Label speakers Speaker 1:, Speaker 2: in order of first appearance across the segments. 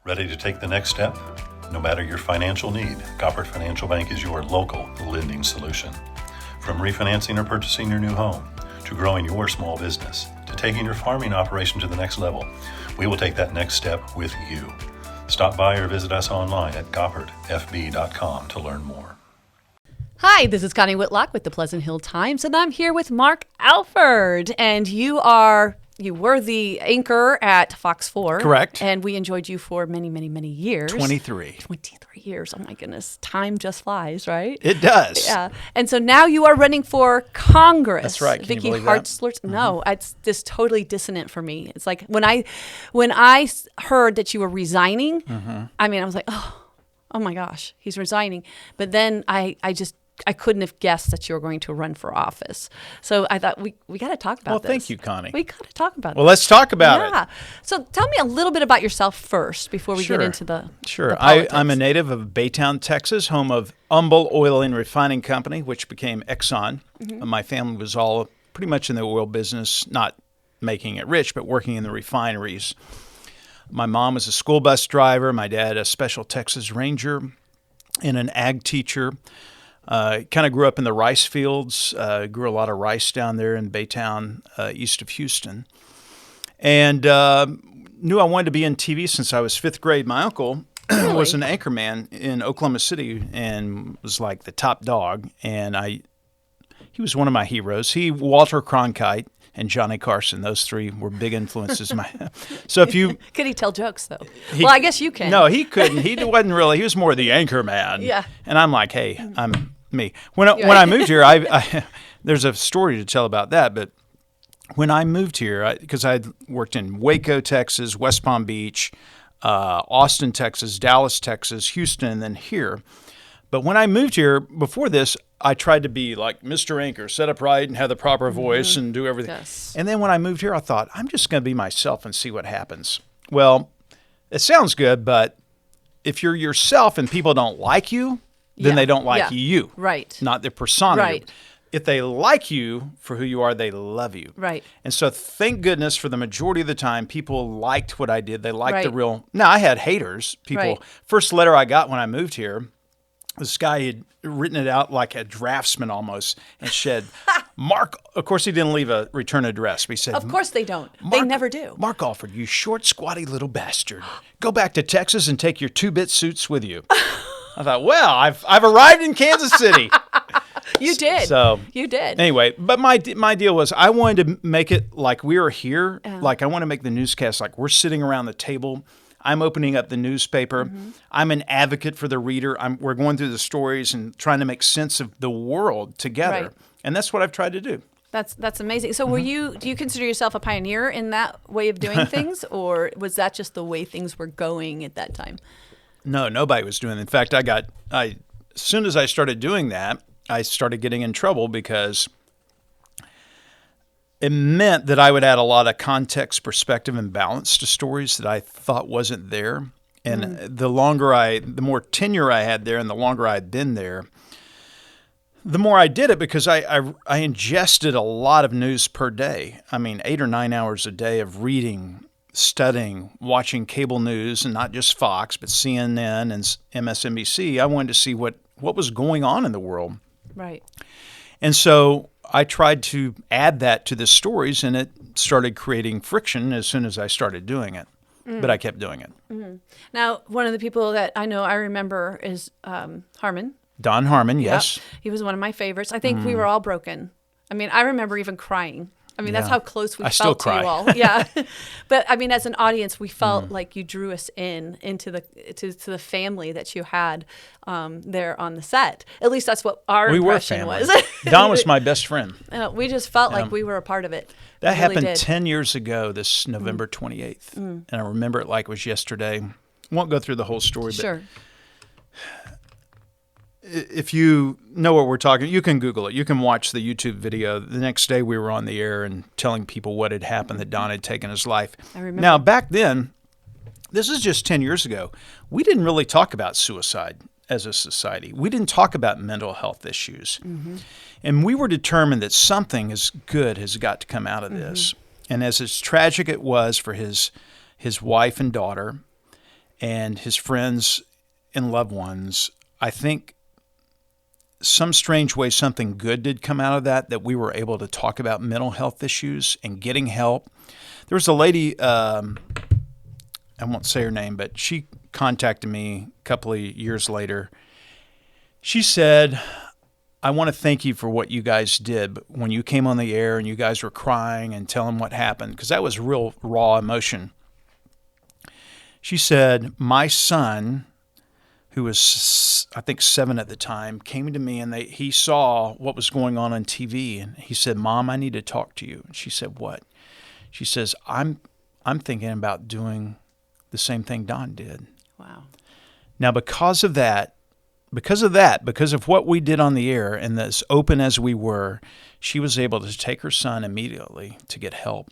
Speaker 1: Ready to take the next step? No matter your financial need, Goppert Financial Bank is your local lending solution. From refinancing or purchasing your new home, to growing your small business, to taking your farming operation to the next level, we will take that next step with you. Stop by or visit us online at goppertfb.com to learn more.
Speaker 2: Hi, this is Connie Whitlock with the Pleasant Hill Times, and I'm here with Mark Alford. And you were the anchor at Fox 4.
Speaker 3: Correct.
Speaker 2: And we enjoyed you for many, many, many years. 23 years. Oh my goodness. Time just flies, right?
Speaker 3: It does.
Speaker 2: Yeah. And so now you are running for Congress.
Speaker 3: That's right. Can
Speaker 2: Vicky
Speaker 3: you believe that?
Speaker 2: Mm-hmm. No, it's just totally dissonant for me. It's like when I heard that you were resigning, I was like, oh my gosh, he's resigning. But then I couldn't have guessed that you were going to run for office. So I thought we got to talk about this.
Speaker 3: Well, thank you, Connie.
Speaker 2: We got to talk about it.
Speaker 3: Well, let's talk about it.
Speaker 2: Yeah. So tell me a little bit about yourself first before we get into the
Speaker 3: Sure.
Speaker 2: politics.
Speaker 3: I'm a native of Baytown, Texas, home of Humble Oil and Refining Company, which became Exxon. My family was all pretty much in the oil business, not making it rich, but working in the refineries. My mom was a school bus driver. My dad, a Special Texas Ranger and an ag teacher. Kind of grew up in the rice fields, grew a lot of rice down there in Baytown, east of Houston. And knew I wanted to be in TV since I was fifth grade. My uncle was an anchorman in Oklahoma City and was like the top dog. And he was one of my heroes. Walter Cronkite, and Johnny Carson. Those three were big influences. So if you...
Speaker 2: Could he tell jokes, though? Well, I guess you can.
Speaker 3: No, he couldn't. He wasn't really. He was more the anchor man.
Speaker 2: Yeah.
Speaker 3: And I'm like, hey, I'm me. When I moved here, I there's a story to tell about that, but when I moved here, because I worked in Waco, Texas, West Palm Beach, Austin, Texas, Dallas, Texas, Houston, and then here. But when I moved here, before this, I tried to be like Mr. Anchor, set up right and have the proper voice and do everything.
Speaker 2: Yes.
Speaker 3: And then when I moved here, I thought, I'm just going to be myself and see what happens. Well, it sounds good, but if you're yourself and people don't like you, then they don't like you.
Speaker 2: Right.
Speaker 3: Not their persona.
Speaker 2: Right.
Speaker 3: If they like you for who you are, they love you.
Speaker 2: Right.
Speaker 3: And so thank goodness for the majority of the time, people liked what I did. They liked the
Speaker 2: Right.
Speaker 3: real. Now, I had haters. People.
Speaker 2: Right.
Speaker 3: First letter I got when I moved here, this guy had written it out like a draftsman almost and said, Mark, of course he didn't leave a return address, but he said,
Speaker 2: Of course they don't. They never do.
Speaker 3: Mark Alford, you short, squatty little bastard. Go back to Texas and take your 2-bit suits with you. I thought, well, I've arrived in Kansas City.
Speaker 2: You did.
Speaker 3: So
Speaker 2: you did.
Speaker 3: Anyway, but my deal was I wanted to make it like we were here. Like I want to make the newscast like we're sitting around the table. I'm opening up the newspaper. I'm an advocate for the reader. We're going through the stories and trying to make sense of the world together.
Speaker 2: Right.
Speaker 3: And that's what I've tried to do.
Speaker 2: That's amazing. So do you consider yourself a pioneer in that way of doing things, or was that just the way things were going at that time?
Speaker 3: No, nobody was doing it. In fact, as soon as I started doing that, I started getting in trouble because it meant that I would add a lot of context, perspective, and balance to stories that I thought wasn't there. And the more tenure I had there and the longer I'd been there, the more I did it because I ingested a lot of news per day. 8 or 9 hours a day of reading, studying, watching cable news, and not just Fox, but CNN and MSNBC. I wanted to see what was going on in the world.
Speaker 2: Right.
Speaker 3: And so I tried to add that to the stories, and it started creating friction as soon as I started doing it. But I kept doing it.
Speaker 2: Now, one of the people that I remember is Harmon.
Speaker 3: Don Harmon, yes.
Speaker 2: Yep. He was one of my favorites. I think we were all broken. I remember even crying. That's how close we felt to you all. Yeah. But as an audience, we felt like you drew us into the family that you had there on the set. At least that's what our impression was.
Speaker 3: Don was my best friend.
Speaker 2: We just felt like we were a part of it.
Speaker 3: That happened 10 years ago, this November 28th. And I remember it like it was yesterday. Won't go through the whole story, but
Speaker 2: sure.
Speaker 3: If you know what we're talking, you can Google it. You can watch the YouTube video. The next day we were on the air and telling people what had happened, that Don had taken his life.
Speaker 2: I remember.
Speaker 3: Now, back then, this is just 10 years ago, we didn't really talk about suicide as a society. We didn't talk about mental health issues. And we were determined that something as good has got to come out of this. And as tragic it was for his wife and daughter, and his friends and loved ones, I think some strange way something good did come out of that we were able to talk about mental health issues and getting help. There was a lady, I won't say her name, but she contacted me a couple of years later. She said, I want to thank you for what you guys did when you came on the air and you guys were crying and telling what happened, because that was real raw emotion. She said, my son, who was, I think, 7 at the time, came to me and he saw what was going on TV. And he said, Mom, I need to talk to you. And she said, what? She says, I'm thinking about doing the same thing Don did.
Speaker 2: Wow.
Speaker 3: Now, because of what we did on the air and as open as we were, she was able to take her son immediately to get help.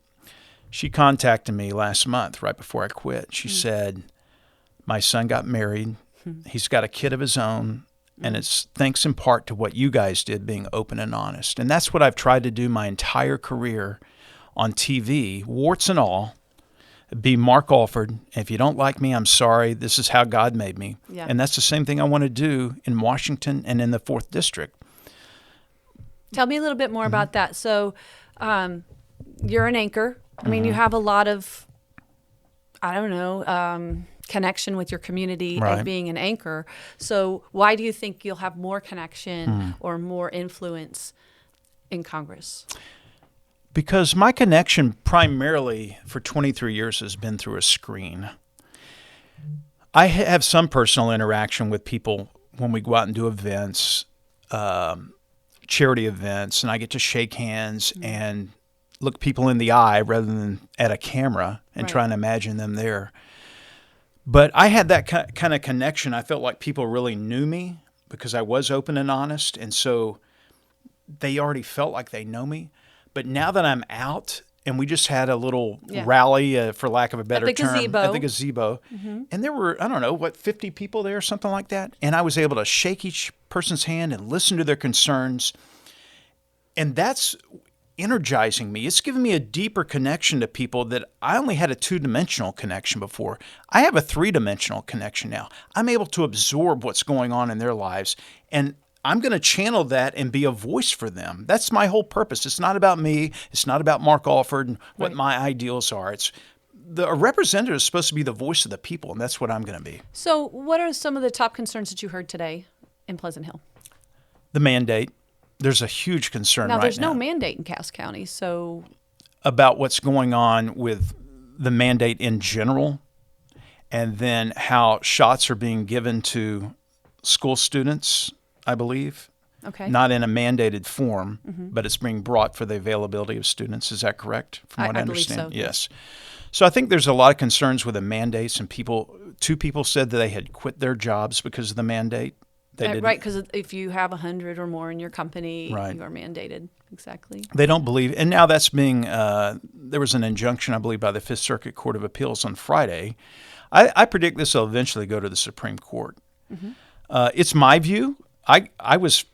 Speaker 3: She contacted me last month, right before I quit. She said, my son got married. He's got a kid of his own, and it's thanks in part to what you guys did, being open and honest. And that's what I've tried to do my entire career on TV, warts and all, be Mark Alford. If you don't like me, I'm sorry. This is how God made me. Yeah. And that's the same thing I want to do in Washington and in the 4th District.
Speaker 2: Tell me a little bit more about that. So you're an anchor. I mean, you have a lot of, connection with your community of being an anchor. So why do you think you'll have more connection or more influence in Congress?
Speaker 3: Because my connection primarily for 23 years has been through a screen. I have some personal interaction with people when we go out and do events, charity events, and I get to shake hands and look people in the eye rather than at a camera and try and imagine them there. But I had that kind of connection. I felt like people really knew me because I was open and honest, and so they already felt like they know me. But now that I'm out, and we just had a little rally, for lack of a better term, at the gazebo, and there were, 50 people there, something like that, and I was able to shake each person's hand and listen to their concerns, and that's energizing me. It's given me a deeper connection to people that I only had a 2-dimensional connection before. I have a 3-dimensional connection now. I'm able to absorb what's going on in their lives, and I'm going to channel that and be a voice for them. That's my whole purpose. It's not about me. It's not about Mark Alford and what my ideals are. A representative is supposed to be the voice of the people, and that's what I'm going to be.
Speaker 2: So what are some of the top concerns that you heard today in Pleasant Hill?
Speaker 3: The mandate. There's a huge concern right now.
Speaker 2: Now, there's no mandate in Cass County, so...
Speaker 3: About what's going on with the mandate in general, and then how shots are being given to school students, I believe.
Speaker 2: Okay.
Speaker 3: Not in a mandated form, but it's being brought for the availability of students. Is that correct? From what I understand?
Speaker 2: Believe so.
Speaker 3: Yes. So I think there's a lot of concerns with the mandates, and 2 people said that they had quit their jobs because of the mandate.
Speaker 2: Right, because if you have 100 or more in your company, you are mandated. Exactly.
Speaker 3: They don't believe, and now that's being, there was an injunction, I believe, by the 5th Circuit Court of Appeals on Friday. I predict this will eventually go to the Supreme Court. It's my view. I was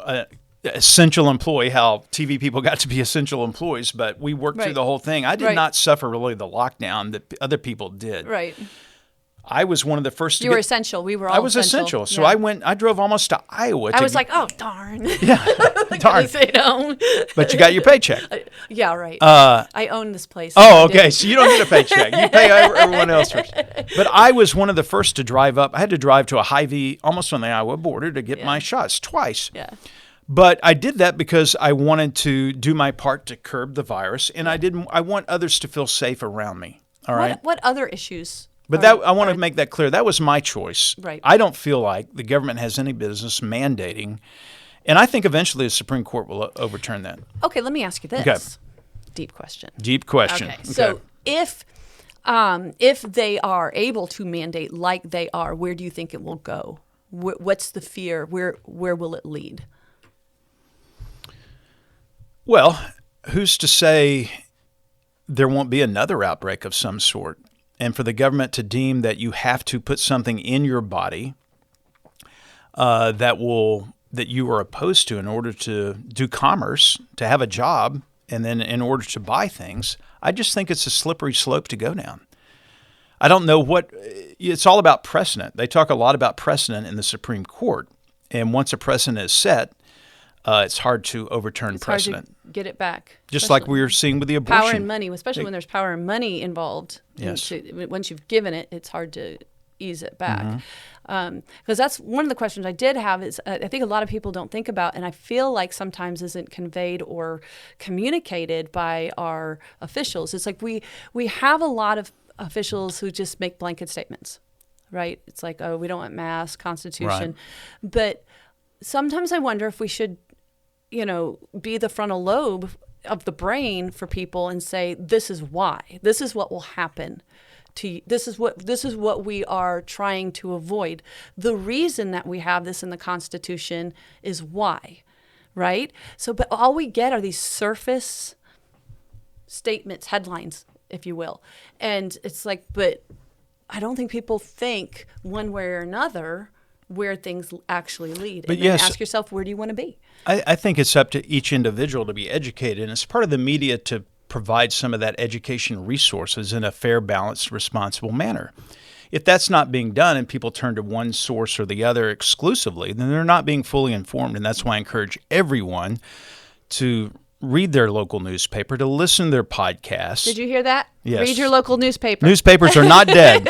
Speaker 3: an essential employee, how TV people got to be essential employees, but we worked through the whole thing. I did not suffer really the lockdown that other people did.
Speaker 2: Right.
Speaker 3: I was one of the first to
Speaker 2: You were essential. We were all
Speaker 3: essential. So I drove almost to Iowa.
Speaker 2: I was like, oh, darn.
Speaker 3: Yeah, darn.
Speaker 2: Say no.
Speaker 3: But you got your paycheck.
Speaker 2: Yeah, right. I own this place.
Speaker 3: Oh, okay. So you don't get a paycheck. You pay everyone else first. But I was one of the first to drive up. I had to drive to a Hy-Vee almost on the Iowa border to get my shots twice.
Speaker 2: Yeah.
Speaker 3: But I did that because I wanted to do my part to curb the virus, and I want others to feel safe around me. All right.
Speaker 2: What other issues?
Speaker 3: But I want to make that clear. That was my choice.
Speaker 2: Right.
Speaker 3: I don't feel like the government has any business mandating, and I think eventually the Supreme Court will overturn that.
Speaker 2: Okay, let me ask you this.
Speaker 3: Okay.
Speaker 2: Deep question.
Speaker 3: Deep question.
Speaker 2: Okay. So if they are able to mandate like they are, where do you think it will go? What's the fear? Where will it lead?
Speaker 3: Well, who's to say there won't be another outbreak of some sort? And for the government to deem that you have to put something in your body that you are opposed to in order to do commerce, to have a job, and then in order to buy things, I just think it's a slippery slope to go down. I don't know what – it's all about precedent. They talk a lot about precedent in the Supreme Court. And once a precedent is set, it's hard to overturn precedent.
Speaker 2: Hard to get it back.
Speaker 3: Just like we were seeing with the abortion.
Speaker 2: Power and money, especially when there's power and money involved.
Speaker 3: Yes.
Speaker 2: Once you've given it, it's hard to ease it back. Because that's one of the questions I did have is I think a lot of people don't think about, and I feel like sometimes isn't conveyed or communicated by our officials. It's like we have a lot of officials who just make blanket statements, right? It's like, oh, we don't want masks, Constitution. Right. But sometimes I wonder if we should, be the frontal lobe of the brain for people and say, this is why. This is what will happen. This is what we are trying to avoid. The reason that we have this in the Constitution is why, right? So, but all we get are these surface statements, headlines, if you will. And it's like, but I don't think people think one way or another where things actually lead.
Speaker 3: But
Speaker 2: and then ask yourself, where do you want to be?
Speaker 3: I think it's up to each individual to be educated, and it's part of the media to provide some of that education resources in a fair, balanced, responsible manner. If that's not being done and people turn to one source or the other exclusively, then they're not being fully informed. And that's why I encourage everyone to read their local newspaper, to listen to their podcasts.
Speaker 2: Did you hear that?
Speaker 3: Yes.
Speaker 2: Read your local newspaper.
Speaker 3: Newspapers are not dead.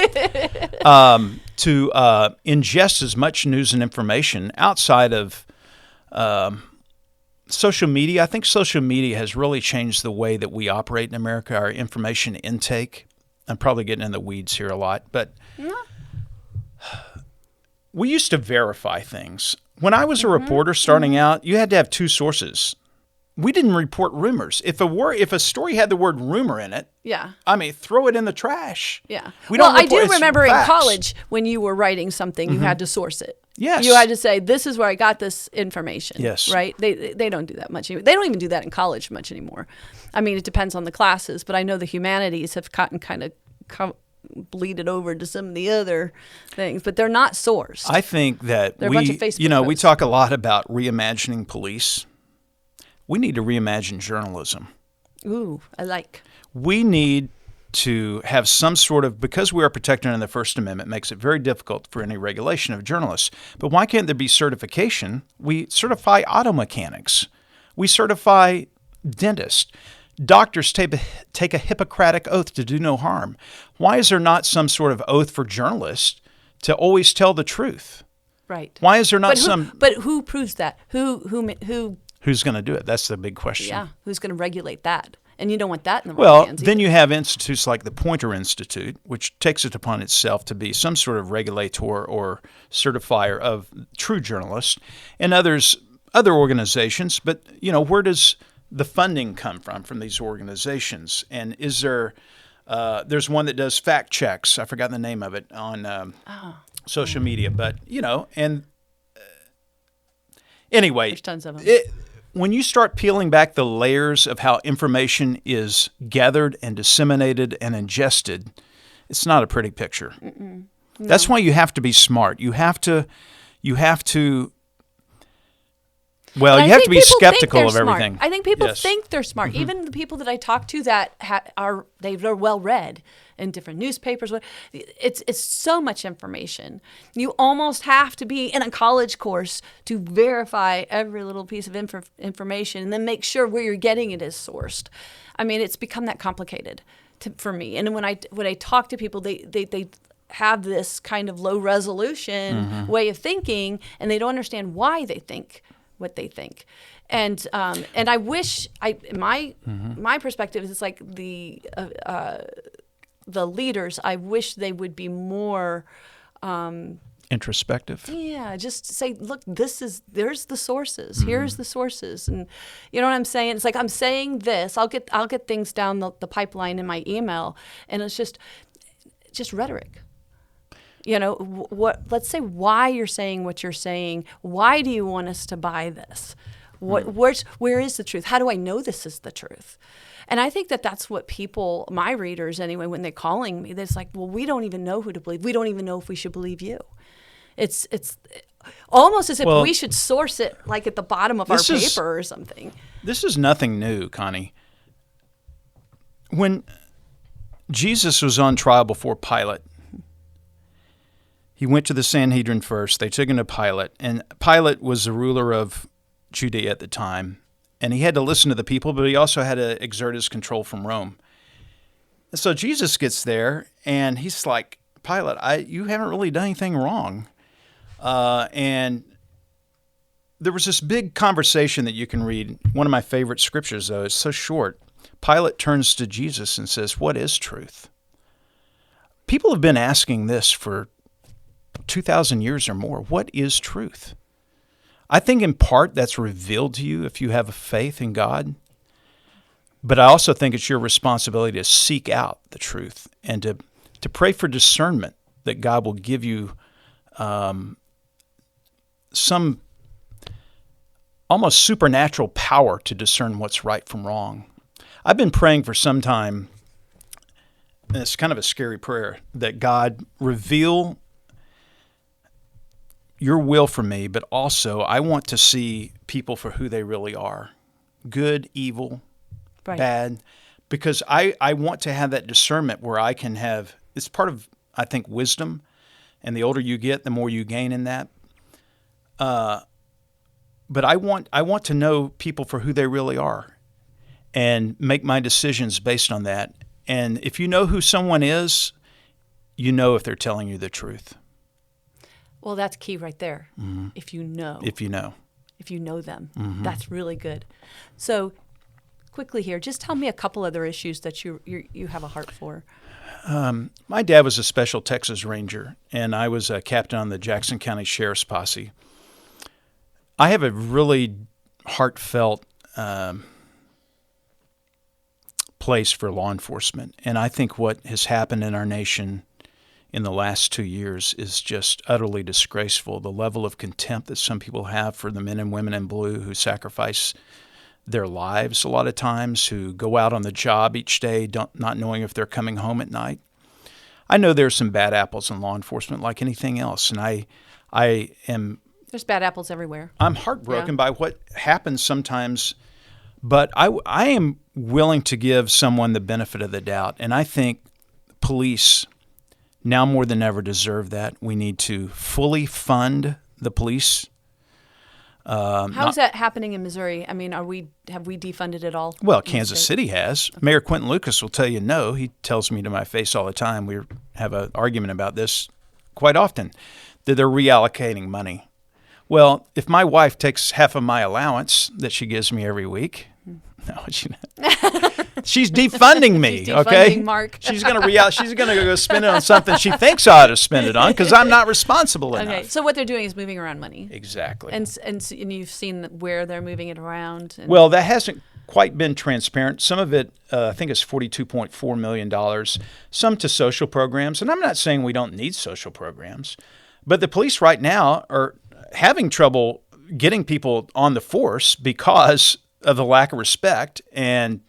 Speaker 3: To ingest as much news and information outside of social media. I think social media has really changed the way that we operate in America, our information intake. I'm probably getting in the weeds here a lot, but we used to verify things. When I was a reporter starting out, you had to have two sources. We didn't report rumors. If a story had the word rumor in it, throw it in the trash.
Speaker 2: Yeah. I do remember in college when you were writing something, you had to source it.
Speaker 3: Yes.
Speaker 2: You had to say, this is where I got this information.
Speaker 3: Yes.
Speaker 2: Right? They don't do that much anymore. They don't even do that in college much anymore. I mean, it depends on the classes, but I know the humanities have gotten kind of bleeded over to some of the other things, but they're not sourced.
Speaker 3: I think that
Speaker 2: they're a bunch of Facebook posts.
Speaker 3: We talk a lot about reimagining police. We need to reimagine journalism.
Speaker 2: Ooh, I like.
Speaker 3: We need to have some sort of, because we are protected under the First Amendment, makes it very difficult for any regulation of journalists. But why can't there be certification? We certify auto mechanics. We certify dentists. Doctors take a Hippocratic oath to do no harm. Why is there not some sort of oath for journalists to always tell the truth?
Speaker 2: Right.
Speaker 3: Why is there not
Speaker 2: But who proves that? Who's
Speaker 3: going to do it? That's the big question.
Speaker 2: Yeah. Who's going to regulate that? And you don't want that in the wrong hands.
Speaker 3: Well, then you have institutes like the Poynter Institute, which takes it upon itself to be some sort of regulator or certifier of true journalists, and other organizations. But, where does the funding come from these organizations? And is there there's one that does fact checks. I forgot the name of it on social media. But, anyway.
Speaker 2: There's tons of them.
Speaker 3: When you start peeling back the layers of how information is gathered and disseminated and ingested, it's not a pretty picture. No. That's why you have to be smart. You have to you have to be skeptical of everything.
Speaker 2: I think people think they're smart. Mm-hmm. Even the people that I talk to that they're well read in different newspapers. It's so much information. You almost have to be in a college course to verify every little piece of information and then make sure where you're getting it is sourced. I mean, it's become that complicated for me. And when I talk to people, they have this kind of low resolution way of thinking, and they don't understand why they think what they think. And I wish my perspective is, it's like the leaders, I wish they would be more
Speaker 3: introspective.
Speaker 2: Yeah, just say, look, there's the sources. Here's the sources. And you know what I'm saying? It's like, I'm saying this, I'll get things down the pipeline in my email, and it's just rhetoric. Let's say why you're saying what you're saying. Why do you want us to buy this? Where is the truth? How do I know this is the truth? And I think that's what people, my readers anyway, when they're calling me, it's like, well, we don't even know who to believe. We don't even know if we should believe you. It's almost as if we should source it like at the bottom of our paper or something.
Speaker 3: This is nothing new, Connie. When Jesus was on trial before Pilate. He went to the Sanhedrin first. They took him to Pilate, and Pilate was the ruler of Judea at the time, and he had to listen to the people, but he also had to exert his control from Rome. And so Jesus gets there, and he's like, Pilate, you haven't really done anything wrong. And there was this big conversation that you can read. One of my favorite scriptures, though, it's so short. Pilate turns to Jesus and says, "What is truth?" People have been asking this for 2,000 years or more. What is truth? I think in part that's revealed to you if you have a faith in God. But I also think it's your responsibility to seek out the truth and to pray for discernment, that God will give you some almost supernatural power to discern what's right from wrong. I've been praying for some time, and it's kind of a scary prayer, that God reveal your will for me, but also I want to see people for who they really are. Good, evil,
Speaker 2: right,
Speaker 3: bad. Because I want to have that discernment where I can have, it's part of, I think, wisdom. And the older you get, the more you gain in that. But I want to know people for who they really are and make my decisions based on that. And if you know who someone is, you know if they're telling you the truth.
Speaker 2: Well, that's key right there.
Speaker 3: Mm-hmm.
Speaker 2: If you know.
Speaker 3: If you know.
Speaker 2: If you know them.
Speaker 3: Mm-hmm.
Speaker 2: That's really good. So quickly here, just tell me a couple other issues that you have a heart for.
Speaker 3: My dad was a Special Texas Ranger, and I was a captain on the Jackson County Sheriff's Posse. I have a really heartfelt place for law enforcement, and I think what has happened in our nation in the last 2 years is just utterly disgraceful. The level of contempt that some people have for the men and women in blue who sacrifice their lives a lot of times, who go out on the job each day not knowing if they're coming home at night. I know there's some bad apples in law enforcement like anything else, and I am...
Speaker 2: There's bad apples everywhere.
Speaker 3: I'm heartbroken by what happens sometimes, but I am willing to give someone the benefit of the doubt, and I think police now more than ever deserve that. We need to fully fund the police.
Speaker 2: How is that happening in Missouri? I mean, have we defunded it all?
Speaker 3: Well, Kansas City has. Okay. Mayor Quentin Lucas will tell you no. He tells me to my face all the time. We have an argument about this quite often, that they're reallocating money. Well, if my wife takes half of my allowance that she gives me every week, no, she's defunding me.
Speaker 2: She's defunding,
Speaker 3: okay,
Speaker 2: Mark.
Speaker 3: She's gonna go spend it on something she thinks I ought to spend it on because I'm not responsible enough.
Speaker 2: Okay, so what they're doing is moving around money.
Speaker 3: Exactly.
Speaker 2: And you've seen where they're moving it around.
Speaker 3: Well, that hasn't quite been transparent. Some of it, I think, is $42.4 million. Some to social programs, and I'm not saying we don't need social programs, but the police right now are having trouble getting people on the force because of the lack of respect and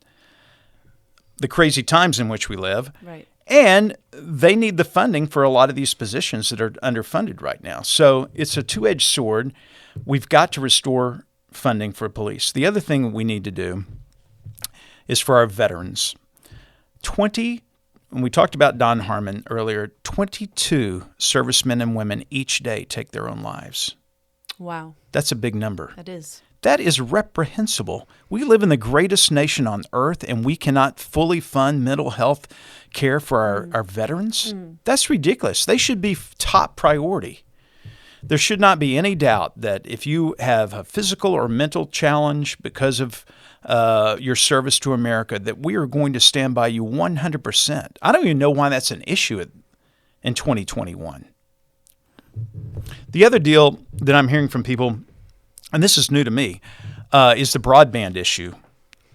Speaker 3: the crazy times in which we live.
Speaker 2: Right.
Speaker 3: And they need the funding for a lot of these positions that are underfunded right now. So it's a two-edged sword. We've got to restore funding for police. The other thing we need to do is for our veterans. When we talked about Don Harmon earlier, 22 servicemen and women each day take their own lives.
Speaker 2: Wow.
Speaker 3: That's a big number.
Speaker 2: That is.
Speaker 3: That is reprehensible. We live in the greatest nation on earth, and we cannot fully fund mental health care for our veterans. That's ridiculous. They should be top priority. There should not be any doubt that if you have a physical or mental challenge because of your service to America, that we are going to stand by you 100%. I don't even know why that's an issue in 2021. The other deal that I'm hearing from people, and this is new to me, is the broadband issue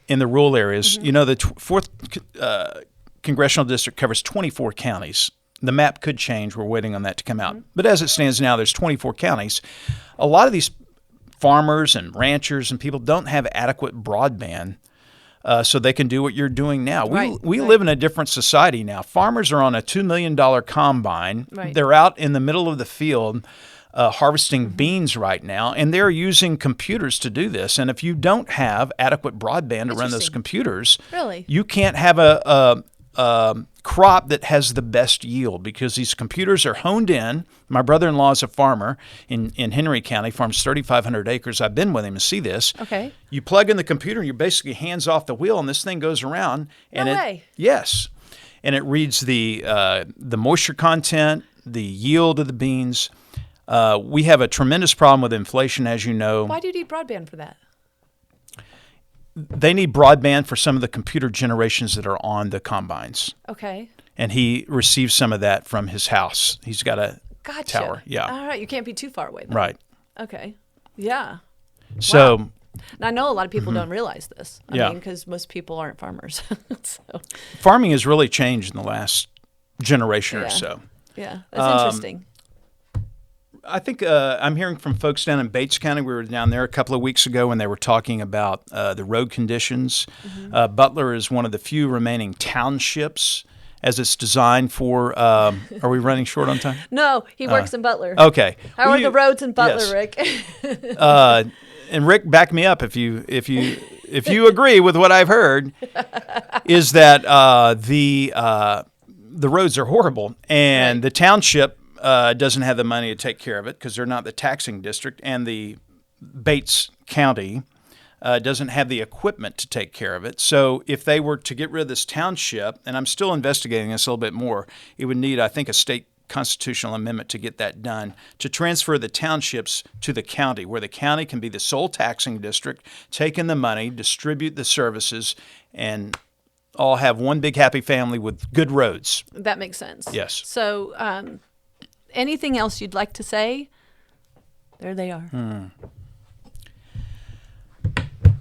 Speaker 3: in the rural areas. Mm-hmm. You know, the 4th Congressional District covers 24 counties. The map could change. We're waiting on that to come out. Mm-hmm. But as it stands now, there's 24 counties. A lot of these farmers and ranchers and people don't have adequate broadband so they can do what you're doing now. We live in a different society now. Farmers are on a $2 million combine. Right. They're out in the middle of the field harvesting beans right now, and they're using computers to do this. And if you don't have adequate broadband to run those computers,
Speaker 2: really,
Speaker 3: you can't have a crop that has the best yield, because these computers are honed in. My brother-in-law is a farmer in Henry County, farms 3,500 acres. I've been with him to see this.
Speaker 2: Okay.
Speaker 3: You plug in the computer, and you're basically hands off the wheel, and this thing goes around. And
Speaker 2: No way.
Speaker 3: Yes. And it reads the moisture content, the yield of the beans. We have a tremendous problem with inflation, as you know.
Speaker 2: Why do you need broadband for that?
Speaker 3: They need broadband for some of the computer generations that are on the combines.
Speaker 2: Okay.
Speaker 3: And he receives some of that from his house. He's got a tower. Yeah.
Speaker 2: All right. You can't be too far away, though.
Speaker 3: Right.
Speaker 2: Okay. Yeah.
Speaker 3: So.
Speaker 2: Wow. And I know a lot of people don't realize this. I
Speaker 3: Yeah.
Speaker 2: mean, because most people aren't farmers. So.
Speaker 3: Farming has really changed in the last generation
Speaker 2: Yeah.
Speaker 3: or so.
Speaker 2: Yeah. That's interesting.
Speaker 3: I think I'm hearing from folks down in Bates County. We were down there a couple of weeks ago when they were talking about the road conditions. Butler is one of the few remaining townships as it's designed for. Are we running short on time?
Speaker 2: No, he works in Butler.
Speaker 3: Okay.
Speaker 2: How are the roads in Butler,
Speaker 3: Yes.
Speaker 2: Rick?
Speaker 3: And Rick, back me up if you agree with what I've heard, is that the roads are horrible, and the township doesn't have the money to take care of it because they're not the taxing district, and the Bates County doesn't have the equipment to take care of it. So if they were to get rid of this township, and I'm still investigating this a little bit more, it would need, I think, a state constitutional amendment to get that done, to transfer the townships to the county, where the county can be the sole taxing district, take in the money, distribute the services, and all have one big happy family with good roads.
Speaker 2: That makes sense.
Speaker 3: Yes.
Speaker 2: So anything else you'd like to say? There they are.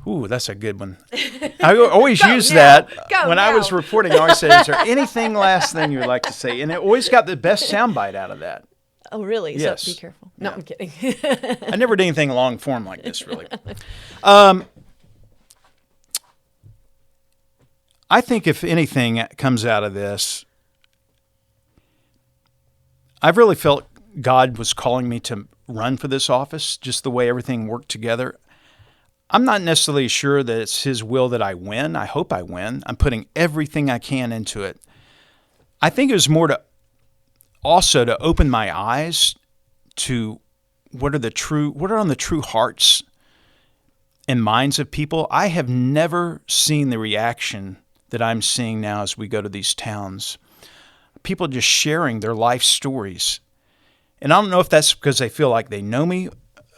Speaker 3: Ooh, that's a good one. I always use that when I was reporting. I always say, "Is there anything last thing you'd like to say?" And it always got the best soundbite out of that.
Speaker 2: Oh, really?
Speaker 3: Yes.
Speaker 2: So be careful. No, I'm kidding.
Speaker 3: I never did anything long form like this, really. I think if anything comes out of this, I've really felt God was calling me to run for this office, just the way everything worked together. I'm not necessarily sure that it's His will that I win. I hope I win. I'm putting everything I can into it. I think it was more to open my eyes to what are on the true hearts and minds of people. I have never seen the reaction that I'm seeing now as we go to these towns. People just sharing their life stories. And I don't know if that's because they feel like they know me.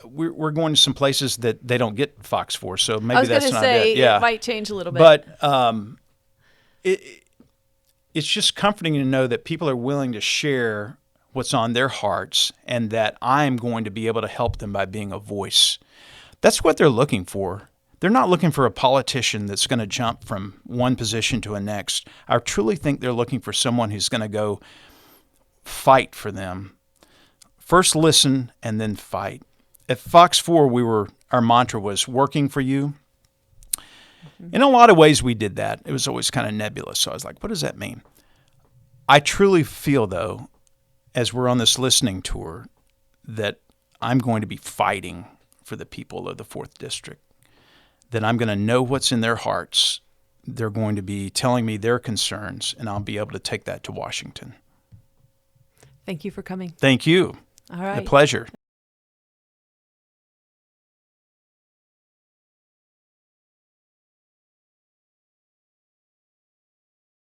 Speaker 3: We're going to some places that they don't get Fox for, so maybe that's not it.
Speaker 2: Yeah. It might change a little bit.
Speaker 3: But it's just comforting to know that people are willing to share what's on their hearts, and that I'm going to be able to help them by being a voice. That's what they're looking for. They're not looking for a politician that's going to jump from one position to the next. I truly think they're looking for someone who's going to go fight for them. First listen and then fight. At Fox 4, our mantra was working for you. In a lot of ways we did that. It was always kind of nebulous. So I was like, what does that mean? I truly feel, though, as we're on this listening tour, that I'm going to be fighting for the people of the 4th District, that I'm going to know what's in their hearts. They're going to be telling me their concerns, and I'll be able to take that to Washington.
Speaker 2: Thank you for coming.
Speaker 3: Thank you.
Speaker 2: All right.
Speaker 3: A pleasure.